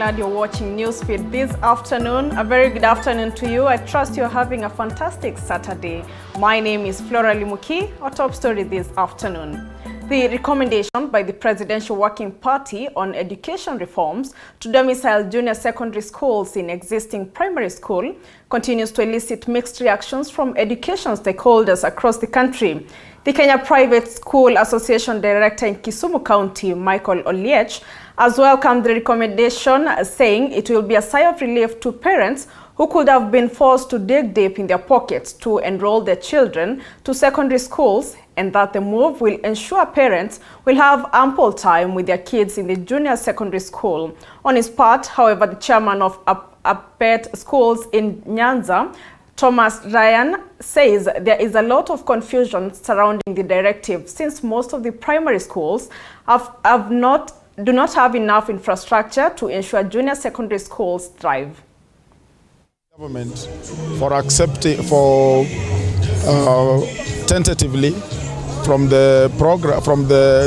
Leonard. You're watching Newsfeed this afternoon. A very good afternoon to you. I trust you're having a fantastic Saturday. My name is Flora Limuki. Our top story this afternoon. The recommendation by the Presidential Working Party on education reforms to domicile junior secondary schools in existing primary school continues to elicit mixed reactions from education stakeholders across the country. The Kenya Private School Association Director in Kisumu County, Michael Oliech, has welcomed the recommendation, saying it will be a sigh of relief to parents who could have been forced to dig deep in their pockets to enroll their children to secondary schools, and that the move will ensure parents will have ample time with their kids in the junior secondary school. On his part, however, the chairman of APET schools in Nyanza, Thomas Ryan, says there is a lot of confusion surrounding the directive since most of the primary schools do not have enough infrastructure to ensure junior secondary schools thrive. Government tentatively from the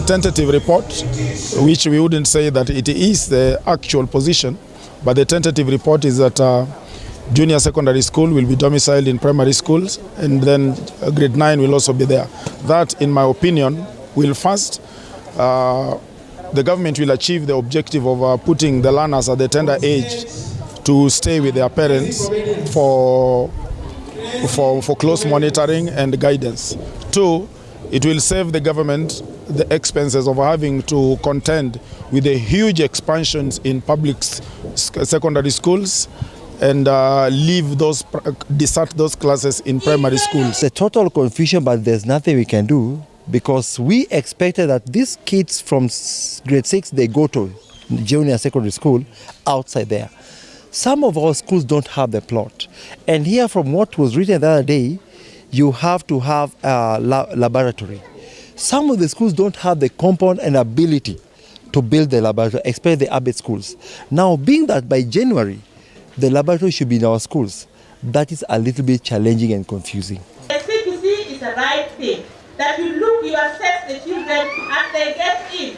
tentative report, which we wouldn't say that it is the actual position, but the tentative report is that junior secondary school will be domiciled in primary schools, and then grade 9 will also be there. That, in my opinion, will first, the government will achieve the objective of putting the learners at the tender age to stay with their parents for close monitoring and guidance. Two, it will save the government the expenses of having to contend with the huge expansions in public secondary schools and desert those classes in primary schools. It's a total confusion, but there's nothing we can do, because we expected that these kids from grade 6, they go to junior secondary school outside there. Some of our schools don't have the plot. And here, from what was written the other day, you have to have a laboratory. Some of the schools don't have the compound and ability to build the laboratory, especially the ABET schools. Now, being that by January, the laboratory should be in our schools, that is a little bit challenging and confusing. The CPC is the right thing. That you assess the children as they get in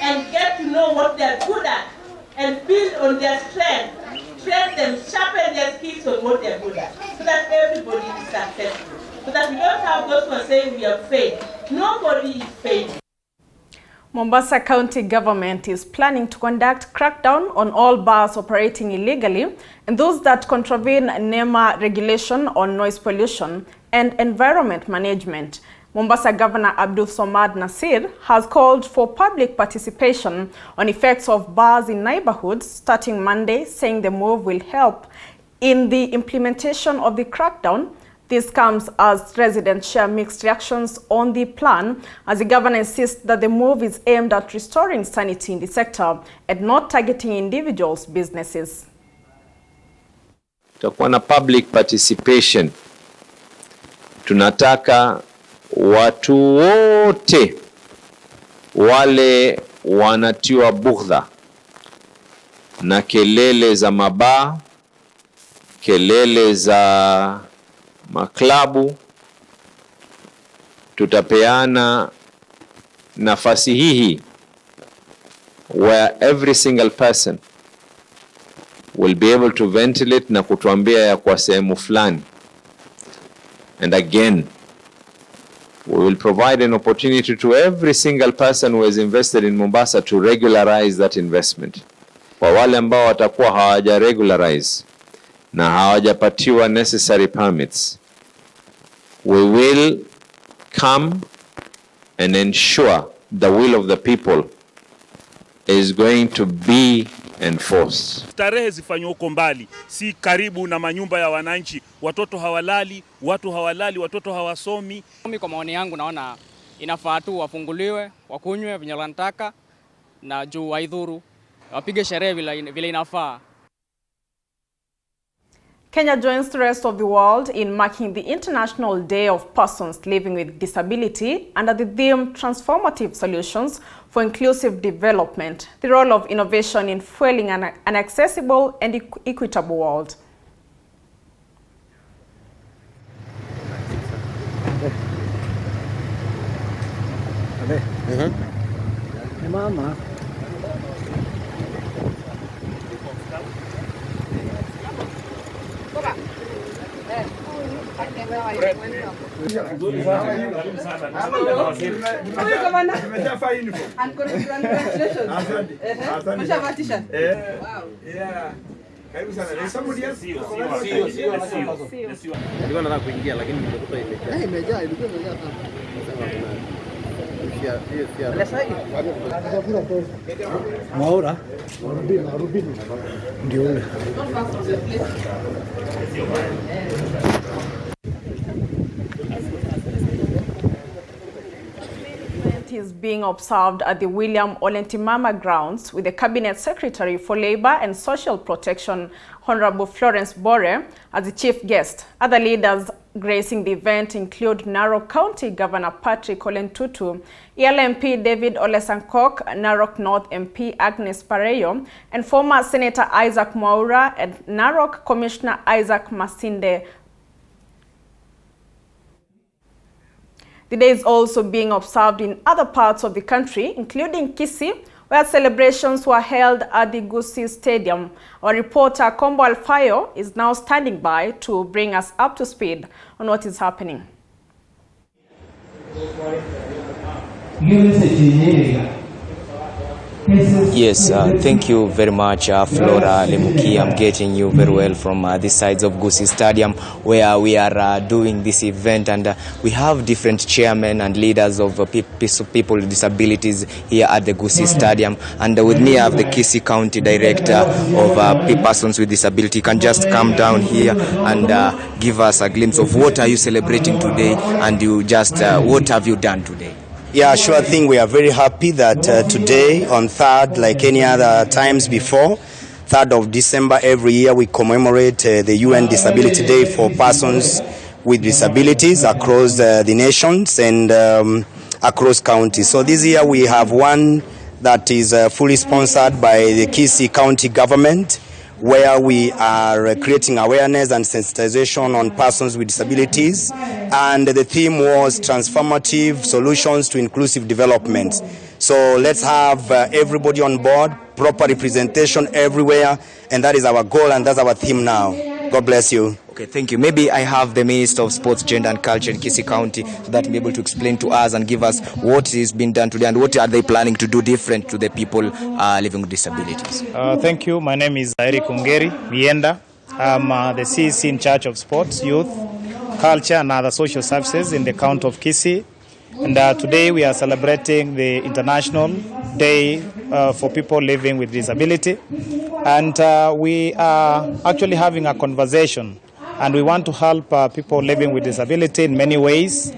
and get to know what they're good at and build on their strength. Train them, sharpen their skills on what they're good at, so that everybody is successful. So that we don't have those who are saying we have failed. Nobody is failing. Mombasa County government is planning to conduct crackdown on all bars operating illegally and those that contravene NEMA regulation on noise pollution and environment management. Mombasa Governor Abdul Somad Nasir has called for public participation on effects of bars in neighborhoods starting Monday, saying the move will help in the implementation of the crackdown. This comes as residents share mixed reactions on the plan, as the governor insists that the move is aimed at restoring sanity in the sector and not targeting individuals' businesses. Tutakuwa na public participation. Tunataka watu wote wale wanatiwa bugdha na kelele za mabaa, kelele za maklabu, tutapeana nafasi hii where every single person will be able to ventilate na kutuambia ya kwa sehemu fulani. And again, we will provide an opportunity to every single person who has invested in Mombasa to regularize that investment. Kwa wale ambao watakuwa hawaja regularize na hawajapatiwa necessary permits, we will come and ensure the will of the people is going to be enforced. Starehe zifanywe huko mbali, si karibu na manyumba ya wananchi. Watoto hawalali, watu hawalali, watoto hawasomi. Mimi kwa maoni yangu naona inafaa tu wafunguliwe, wakunywe venye wanataka na juu waidhuru, wapige sherehe vile inafaa. Kenya joins the rest of the world in marking the International Day of Persons Living with Disability under the theme Transformative Solutions for Inclusive Development, the role of innovation in fueling an accessible and equitable world. Is being observed at the William Olentimama grounds with the Cabinet Secretary for Labor and Social Protection, Honorable Florence Bore, as the chief guest. Other leaders gracing the event include Narok County Governor Patrick Ole Ntutu, ELMP David Ole Sankok, Narok North MP Agnes Pareyo, and former Senator Isaac Mwaura and Narok Commissioner Isaac Masinde. The day is also being observed in other parts of the country, including Kisii, where celebrations were held at the Gusii Stadium. Our reporter Kombo Alfayo is now standing by to bring us up to speed on what is happening. Yes, thank you very much, Flora Lemuki. I'm getting you very well from these sides of Gusii Stadium, where we are doing this event, and we have different chairmen and leaders of people with disabilities here at the Gusii Stadium. And with me I have the Kisii County Director of Persons with Disability. You can just come down here and give us a glimpse of what are you celebrating today, and you just what have you done today? Yeah, sure thing. We are very happy that today, on 3rd, like any other times before, 3rd of December every year, we commemorate the UN Disability Day for persons with disabilities across the nations and across counties. So this year we have one that is fully sponsored by the Kisii County government, where we are creating awareness and sensitization on persons with disabilities. And the theme was transformative solutions to inclusive development. So let's have everybody on board, proper representation everywhere, and that is our goal and that's our theme now. God bless you. Okay, thank you. Maybe I have the Minister of Sports, Gender and Culture in Kisii County, so that may be able to explain to us and give us what is being done today and what are they planning to do different to the people living with disabilities. Thank you. My name is Eric Ungeri Mienda. I'm the CEC in charge of sports, youth, culture and other social services in the county of Kisii. And today we are celebrating the International Day for people living with disability. And we are actually having a conversation, and we want to help people living with disability in many ways.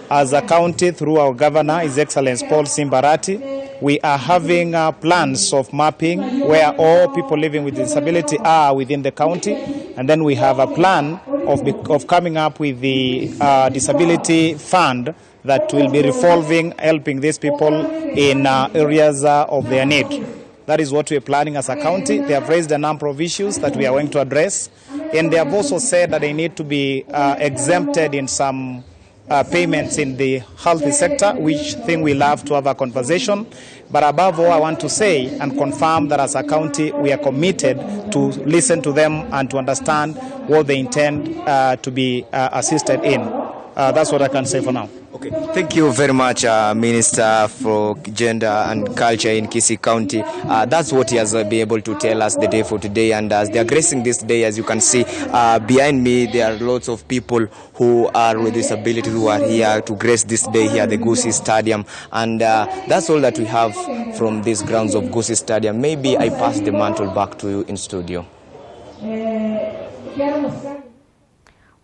As a county, through our governor, His Excellency Paul Simbarati, we are having plans of mapping where all people living with disability are within the county. And then we have a plan of coming up with the disability fund that will be revolving, helping these people in areas of their need. That is what we are planning as a county. They have raised a number of issues that we are going to address. And they have also said that they need to be exempted in some payments in the healthy sector, which thing we'll have to have a conversation. But above all, I want to say and confirm that as a county, we are committed to listen to them and to understand what they intend to be assisted in. That's what I can say for now. Okay, thank you very much, Minister for Gender and Culture in Kisii County. That's what he has been able to tell us the day for today. And as they are gracing this day, as you can see behind me, there are lots of people who are with disabilities who are here to grace this day here at the Gusii Stadium. And that's all that we have from these grounds of Gusii Stadium. Maybe I pass the mantle back to you in studio.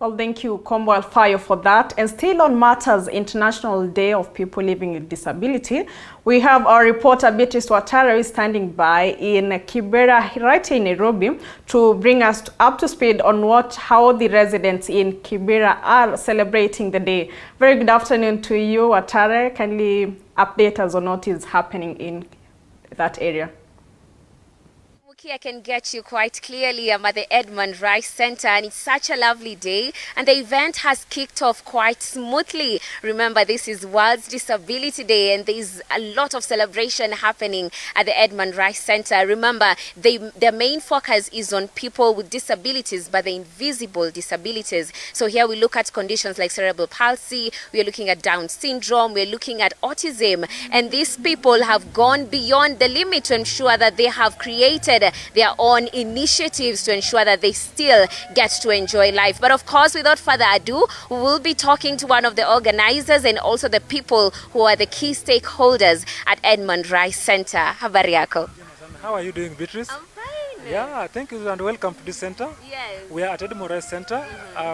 Well, thank you, Kombo Alfayo, for that. And still on matters International Day of People Living with Disability, we have our reporter Beatrice Watara standing by in Kibera, right here in Nairobi, to bring us up to speed on how the residents in Kibera are celebrating the day. Very good afternoon to you, Watara. Kindly update us on what is happening in that area. Lemuki, I can get you quite clearly. I'm at the Edmund Rice Center, and it's such a lovely day, and the event has kicked off quite smoothly. Remember, this is World Disability Day, and there's a lot of celebration happening at the Edmund Rice Center. Remember, their main focus is on people with disabilities, but the invisible disabilities. So here we look at conditions like cerebral palsy, we are looking at Down syndrome, we're looking at autism, and these people have gone beyond the limit to ensure that they have created their own initiatives to ensure that they still get to enjoy life. But of course, without further ado, we will be talking to one of the organizers and also the people who are the key stakeholders at Edmund Rice Center. Habari yako? How are you doing, Beatrice? I'm fine. Yeah, thank you and welcome to this center. Yes. We are at Edmund Rice Center.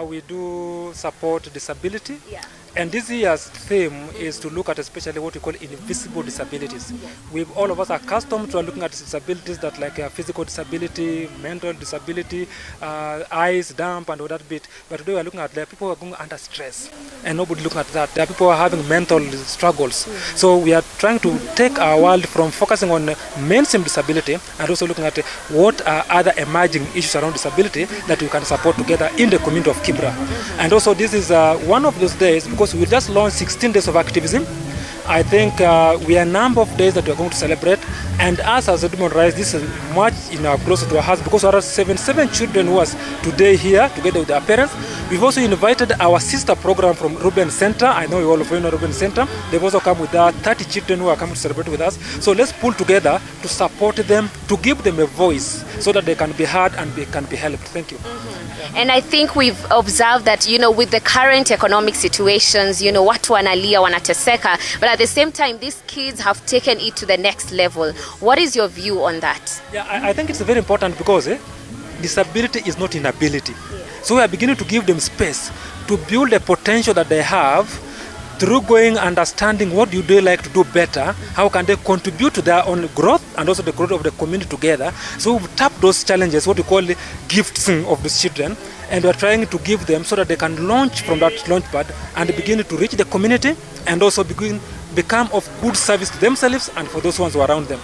We do support disability. Yeah. And this year's theme is to look at especially what we call invisible disabilities. We've all of us are accustomed to looking at disabilities that like physical disability, mental disability, eyes, dumb and all that bit. But today we are looking at the people who are going under stress. And nobody looking at that. There are people who are having mental struggles. So we are trying to take our world from focusing on mainstream disability and also looking at what are other emerging issues around disability that we can support together in the community of Kibra. And also this is one of those days because we just launched 16 days of activism. I think we are a number of days that we are going to celebrate, and us as Edmund Rice, this is much closer to our hearts because there are 77 children who are today here together with their parents. We've also invited our sister program from Ruben Center. I know you all of you know Ruben Center. They've also come with 30 children who are coming to celebrate with us. So let's pull together to support them, to give them a voice so that they can be heard and they can be helped. Thank you. And I think we've observed that, with the current economic situations, watu wanalia, wanateseka, but at the same time, these kids have taken it to the next level. What is your view on that? Yeah, I think it's very important because disability is not inability. So we are beginning to give them space to build the potential that they have through going understanding what do they like to do better, how can they contribute to their own growth and also the growth of the community together. So we tap those challenges, what we call the gifts of the children, and we're trying to give them so that they can launch from that launch pad and begin to reach the community and also become of good service to themselves and for those ones who are around them.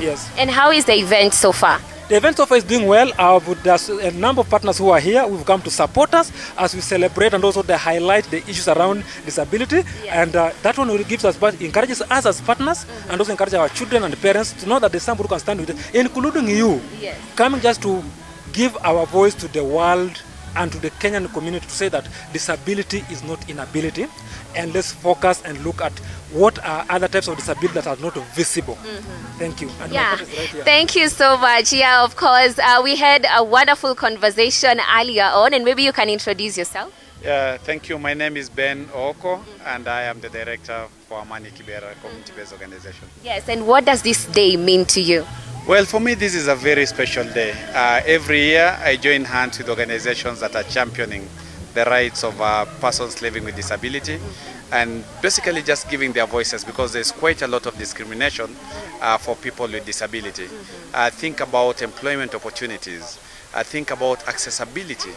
Yes. And how is the event so far? The event so far is doing well. There's a number of partners who are here. We've come to support us as we celebrate and also they highlight the issues around disability. And that one really gives us, but encourages us as partners and also encourages our children and parents to know that there's somebody who can stand with it, including you, coming just to give our voice to the world and to the Kenyan community to say that disability is not inability, and let's focus and look at what are other types of disability that are not visible. Thank you. And yeah, thank you so much. Yeah, of course, we had a wonderful conversation earlier on, and maybe you can introduce yourself. Yeah, thank you. My name is Ben Oko, and I am the director for Amani Kibera community-based organization. Yes, and what does this day mean to you? Well, for me, this is a very special day. Every year, I join hands with organizations that are championing the rights of persons living with disability and basically just giving their voices because there's quite a lot of discrimination for people with disability. Think about employment opportunities. Think about accessibility.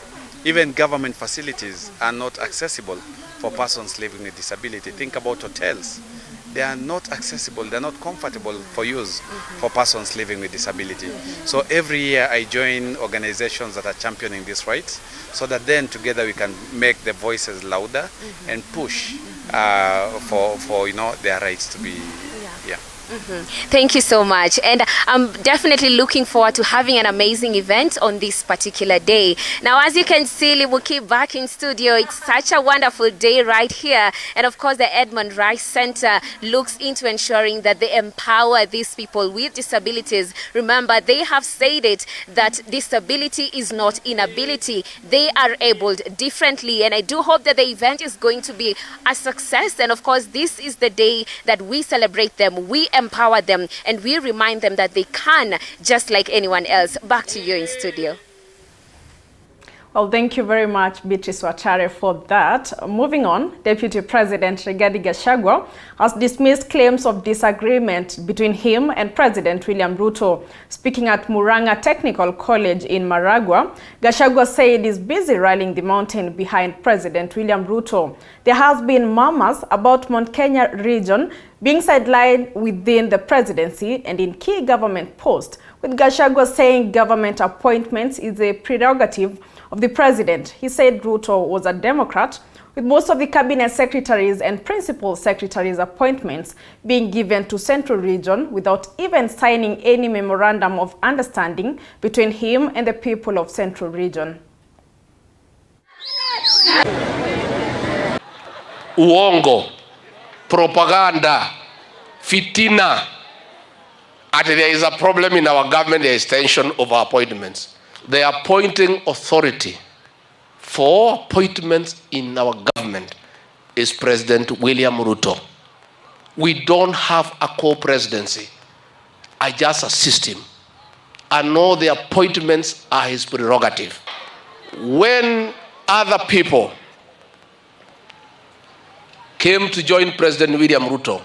Even government facilities are not accessible for persons living with disability. Think about hotels. They are not accessible, they're not comfortable for use for persons living with disability. So every year I join organizations that are championing these rights so that then together we can make the voices louder and push for their rights to be, Thank you so much, and I'm definitely looking forward to having an amazing event on this particular day. Now, as you can see, Lemuki back in studio, it's such a wonderful day right here, and of course the Edmund Rice Center looks into ensuring that they empower these people with disabilities. Remember, they have said it that disability is not inability. They are abled differently, and I do hope that the event is going to be a success, and of course this is the day that we celebrate them, we empower them, and we remind them that they can just like anyone else. Back to you in studio. Well, thank you very much, Beatrice Wachare, for that. Moving on, Deputy President Rigathi Gachagua has dismissed claims of disagreement between him and President William Ruto. Speaking at Murang'a Technical College in Maragua, Gachagua said he's busy rallying the mountain behind President William Ruto. There has been murmurs about Mount Kenya region being sidelined within the presidency and in key government posts, with Gachagua saying government appointments is a prerogative of the president. He said Ruto was a Democrat, with most of the cabinet secretaries and principal secretaries' appointments being given to Central Region without even signing any memorandum of understanding between him and the people of Central Region. Uongo, propaganda, fitina. And there is a problem in our government, there is tension over appointments. The appointing authority for appointments in our government is President William Ruto. We don't have a co-presidency. I just assist him. I know the appointments are his prerogative. When other people came to join President William Ruto,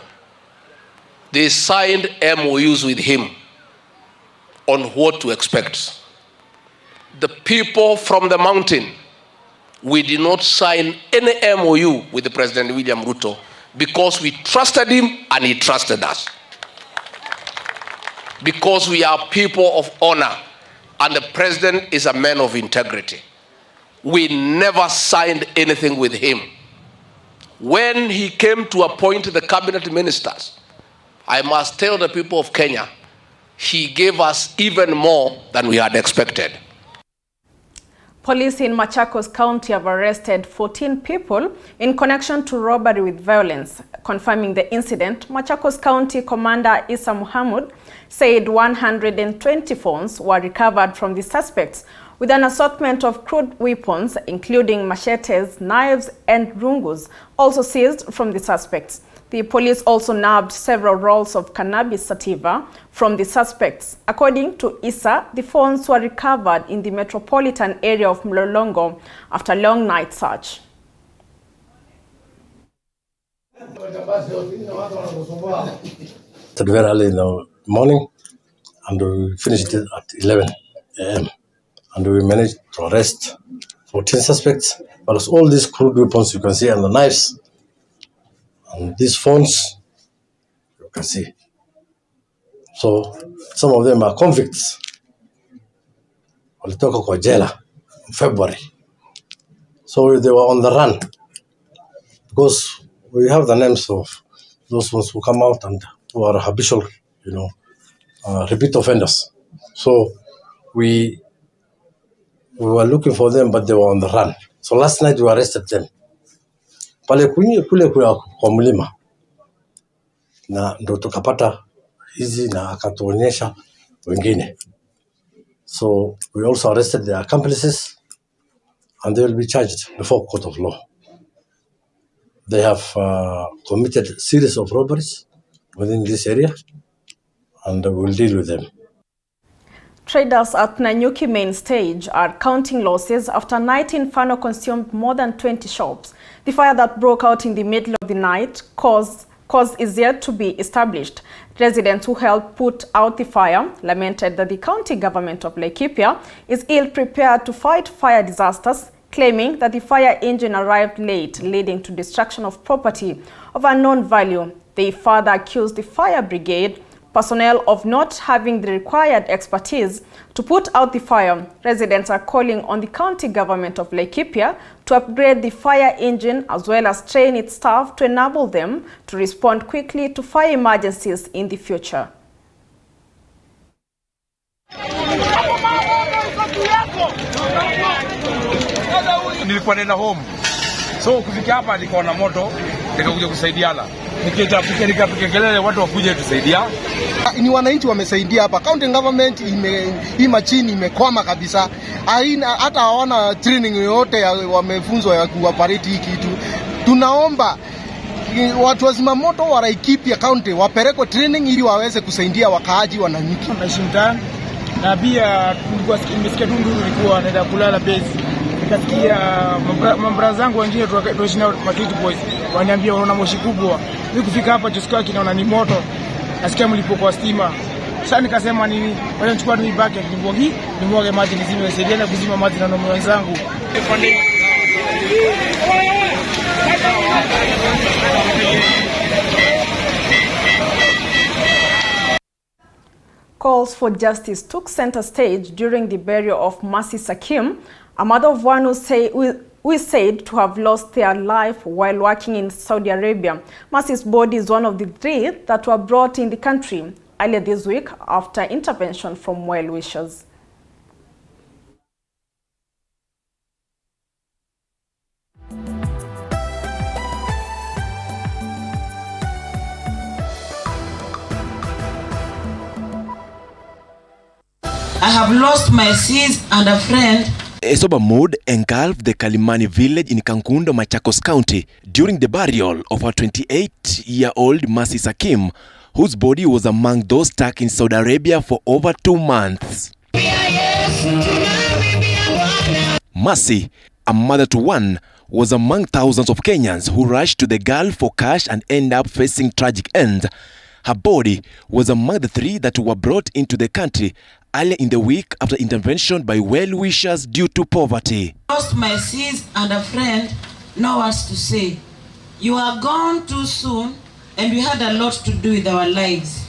they signed MOUs with him on what to expect. The people from the mountain, we did not sign any MOU with the President William Ruto because we trusted him and he trusted us. Because we are people of honor and the president is a man of integrity. We never signed anything with him. When he came to appoint the cabinet ministers, I must tell the people of Kenya, he gave us even more than we had expected. Police in Machakos County have arrested 14 people in connection to robbery with violence. Confirming the incident, Machakos County Commander Isa Muhammad said 120 phones were recovered from the suspects, with an assortment of crude weapons, including machetes, knives, and rungus, also seized from the suspects. The police also nabbed several rolls of cannabis sativa from the suspects. According to Issa, the phones were recovered in the metropolitan area of Mlolongo after a long night search. Started very early in the morning and we finished it at 11 a.m. and we managed to arrest 14 suspects, plus all these crude weapons you can see and the knives. And these phones, you can see. So some of them are convicts. Walitoka kwa jela in February. So they were on the run because we have the names of those ones who come out and who are habitual, repeat offenders. So we were looking for them, but they were on the run. So last night we arrested them. Pale kule kwa mlima na ndo tukapata hizi na akatuonyesha wengine. So we also arrested their accomplices and they will be charged before court of law. They have committed a series of robberies within this area and we will deal with them. Traders at Nanyuki main stage are counting losses after night inferno consumed more than 20 shops. The fire that broke out in the middle of the night cause is yet to be established. Residents who helped put out the fire lamented that the county government of Laikipia is ill-prepared to fight fire disasters, claiming that the fire engine arrived late, leading to destruction of property of unknown value. They further accused the fire brigade personnel of not having the required expertise to put out the fire. Residents are calling on the county government of Laikipia to upgrade the fire engine as well as train its staff to enable them to respond quickly to fire emergencies in the future. Nilikuwa nenda home. So kufika hapa nilikuwa na moto, nikakuja kusaidiana. Nikapiga kelele watu wakuje tusaidia. Ni wananchi wamesaidia hapa. County government hii machine imekwama kabisa. Hata hawana training yoyote wamefunzwa ya kuoperate hii kitu. Tunaomba watu wa zimamoto wa Laikipia County wapelekwe training ili waweze kusaidia wakaaji wa Nanyuki. Na pia tulikuwa nimesikia nduru ilikuwa anaenda kulala base. nikasikia mabra zangu wengine tuishi na Makiti boys waniambia unaona moshi kubwa. Mimi kufika hapa Josko kinaona ni moto. Nasikia mlipuko wa stima. Sasa nikasema nini? Wacha nichukue ni bucket nimwage maji nizime, saidiana kuzima maji na nomo wenzangu. Calls for justice took center stage during the burial of Mercy Sakim, a mother of one who is said to have lost their life while working in Saudi Arabia. Mercy's body is one of the 3 that were brought in the country earlier this week after intervention from well-wishers. I have lost my sis and a friend. A sober mood engulfed the Kalimani village in Kankundo, Machakos County during the burial of a 28-year-old Mercy Sakim, whose body was among those stuck in Saudi Arabia for over 2 months. Mercy, a mother to one, was among thousands of Kenyans who rushed to the Gulf for cash and end up facing tragic ends. Her body was among the 3 that were brought into the country earlier in the week after intervention by well-wishers due to poverty. Lost my sis and a friend, no words to say. You are gone too soon and we had a lot to do with our lives.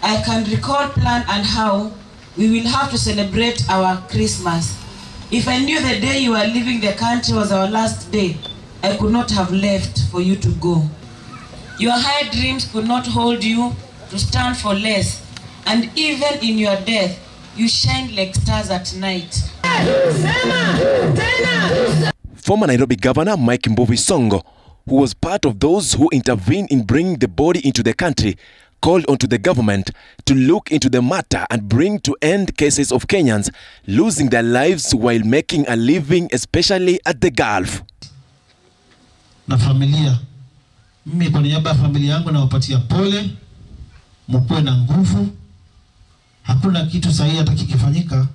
I can recall plan and how we will have to celebrate our Christmas. If I knew the day you were leaving the country was our last day, I could not have left for you to go. Your high dreams could not hold you to stand for less, and even in your death, you shine like stars at night. Former Nairobi Governor Mike Mbuvi Songo, who was part of those who intervened in bringing the body into the country, called onto the government to look into the matter and bring to end cases of Kenyans losing their lives while making a living, especially at the Gulf. Na familia, mimi kwa niaba ya familia yangu nawapatia pole, mkuwe na nguvu. Hakuna kitu sahihi hata kikifanyika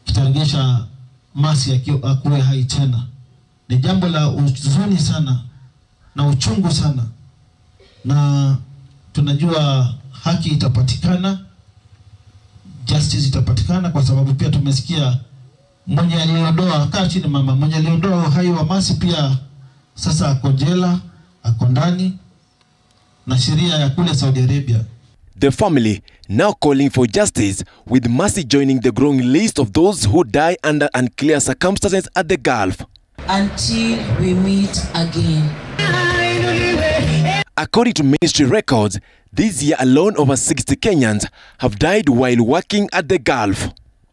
kitarejesha Mercy akuwe hai tena. Ni jambo la huzuni sana na uchungu sana, na tunajua haki itapatikana, justice itapatikana, kwa sababu pia tumesikia mwenye aliondoa, kaa chini mama, mwenye aliondoa uhai wa Mercy pia sasa ako jela, ako ndani na sheria ya kule Saudi Arabia. The family now calling for justice, with Mercy joining the growing list of those who die under unclear circumstances at the Gulf. Until we meet again. According to ministry records, this year alone over 60 Kenyans have died while working at the Gulf.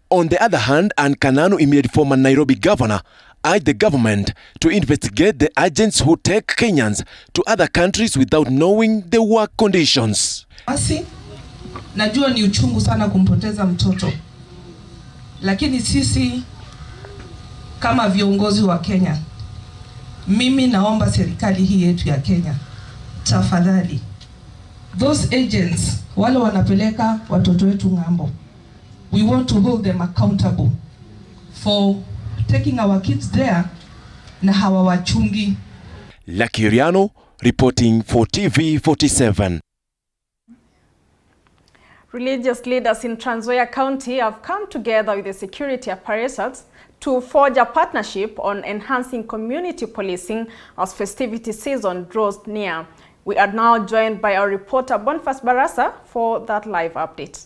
On the other hand, and Kananu immediate former Nairobi governor urged the government to investigate the agents who take Kenyans to other countries without knowing the work conditions. Basi, najua ni uchungu sana kumpoteza mtoto, lakini sisi kama viongozi wa Kenya, mimi naomba serikali hii yetu ya Kenya, tafadhali, those agents wale wanapeleka watoto wetu ng'ambo, we want to hold them accountable for taking our kids there na hawawachungi. Lakiriano reporting for TV47. Religious leaders in Trans Nzoia County have come together with the security apparatus to forge a partnership on enhancing community policing as festivity season draws near. We are now joined by our reporter Boniface Barasa for that live update.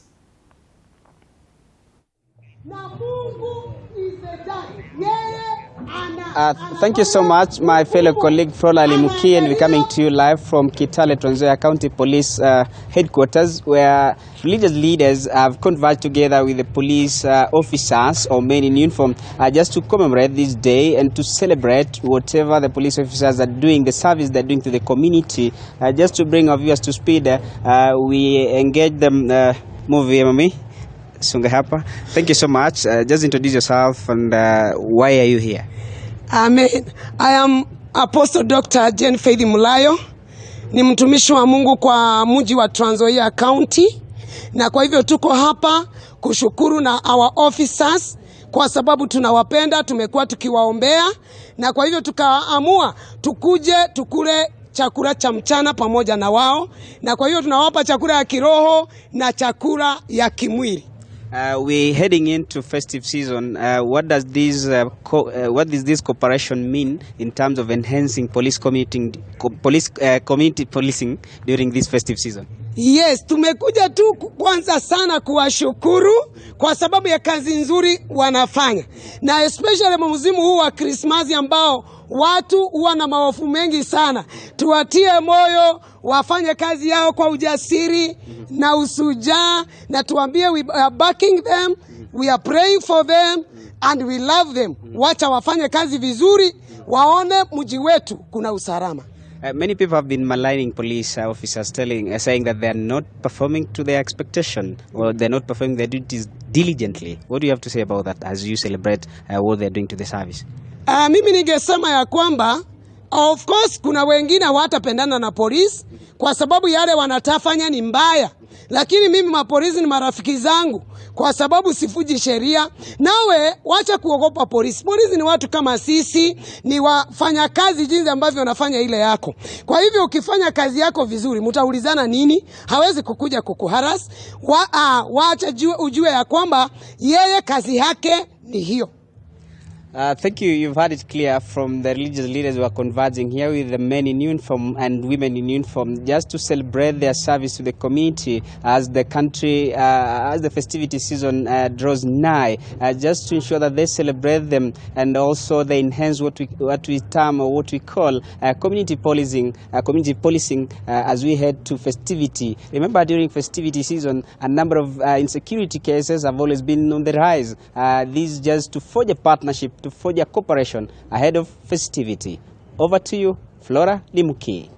Thank you so much, my fellow colleague Flora Limuki, and we're coming to you live from Kitale, Trans Nzoia County Police headquarters, where religious leaders have converged together with the police officers or men in uniform just to commemorate this day and to celebrate whatever the police officers are doing, the service they're doing to the community. Just to bring our viewers to speed, we engage them. Movie, Mami. Sunga hapa. Thank you so much. Just introduce yourself and why are you here? Amen. I am Apostle Dr. Jane Faith Mulayo. Ni mtumishi wa Mungu kwa mji wa Trans Nzoia County. Na kwa hivyo tuko hapa kushukuru na our officers kwa sababu tunawapenda, tumekuwa tukiwaombea, na kwa hivyo tukaamua tukuje tukule chakula cha mchana pamoja na wao, na kwa hiyo tunawapa chakula ya kiroho na chakula ya kimwili. We're heading into festive season. What does this cooperation mean in terms of enhancing community policing during this festive season? Yes, tumekuja tu kwanza sana kuwashukuru kwa sababu ya kazi nzuri wanafanya, na especially msimu huu wa Christmas ambao watu huwa na mahofu mengi sana. Tuwatie moyo wafanye kazi yao kwa ujasiri na usujaa, na tuambie we are backing them, we are praying for them and we love them. Wacha wafanye kazi vizuri, waone mji wetu kuna usalama. Many people have been maligning police officers, saying that they are not performing to their expectation, or they're not performing their duties diligently. What do you have to say about that as you celebrate what they're doing to the service? Mimi ningesema ya kwamba of course kuna wengine hawatapendana na polisi kwa sababu yale wanatafanya ni mbaya, lakini mimi mapolisi ni marafiki zangu kwa sababu sifuji sheria. Nawe wacha kuogopa polisi. Polisi ni watu kama sisi, ni wafanya kazi jinsi ambavyo wanafanya ile yako. Kwa hivyo ukifanya kazi yako vizuri, mtaulizana nini? Hawezi kukuja kukuharas. Wacha ujue ya kwamba yeye kazi yake ni hiyo. Thank you. You've had it clear from the religious leaders who are converging here with the men in uniform and women in uniform, just to celebrate their service to the community as the country, as the festivity season draws nigh, just to ensure that they celebrate them and also they enhance what we term or what we call community policing as we head to festivity. Remember, during festivity season, a number of insecurity cases have always been on the rise. This just to forge a partnership, to forge a cooperation ahead of festivity. Over to you, Flora Limuki.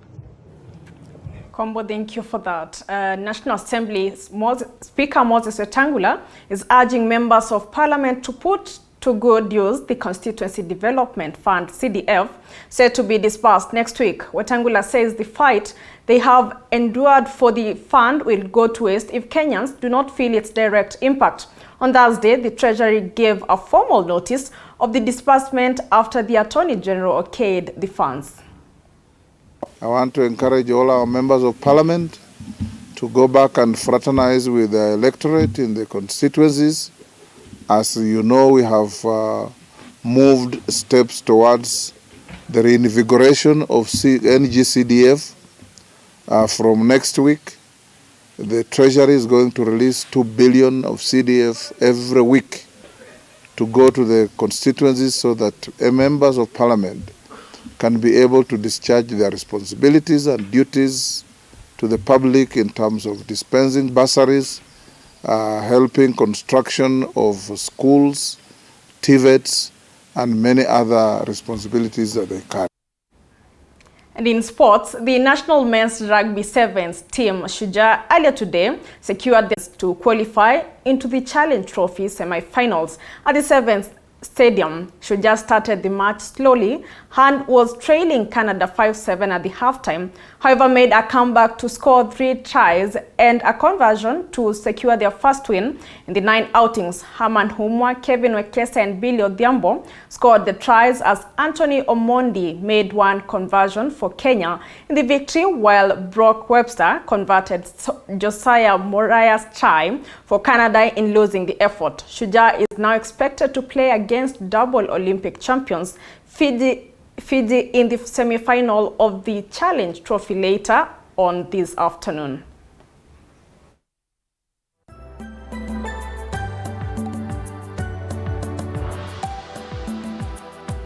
Kombo, thank you for that. National Assembly Speaker Moses Wetangula is urging members of Parliament to put to good use the Constituency Development Fund, CDF, said to be disbursed next week. Wetangula says the fight they have endured for the fund will go to waste if Kenyans do not feel its direct impact. On Thursday, the Treasury gave a formal notice of the disbursement after the Attorney General okayed the funds. I want to encourage all our members of Parliament to go back and fraternize with the electorate in the constituencies. As you know, we have moved steps towards the reinvigoration of NGCDF from next week. The Treasury is going to release 2 billion of CDF every week to go to the constituencies so that members of Parliament can be able to discharge their responsibilities and duties to the public in terms of dispensing bursaries, helping construction of schools, TVETs, and many other responsibilities that they carry. And in sports, the national men's rugby sevens team Shujaa earlier today secured this to qualify into the Challenge Trophy semi-finals at the Sevens Stadium. Shujaa started the match slowly and was trailing Canada 5-7 at the halftime. However, made a comeback to score 3 tries and a conversion to secure their first win in the 9 outings. Herman Humwa, Kevin Wekesa and Billy Odhiambo scored the tries as Anthony Omondi made 1 conversion for Kenya in the victory, while Brock Webster converted Josiah Moraya's try for Canada in losing the effort. Shujaa is now expected to play against double Olympic champions Fiji in the semi-final of the Challenge Trophy later on this afternoon.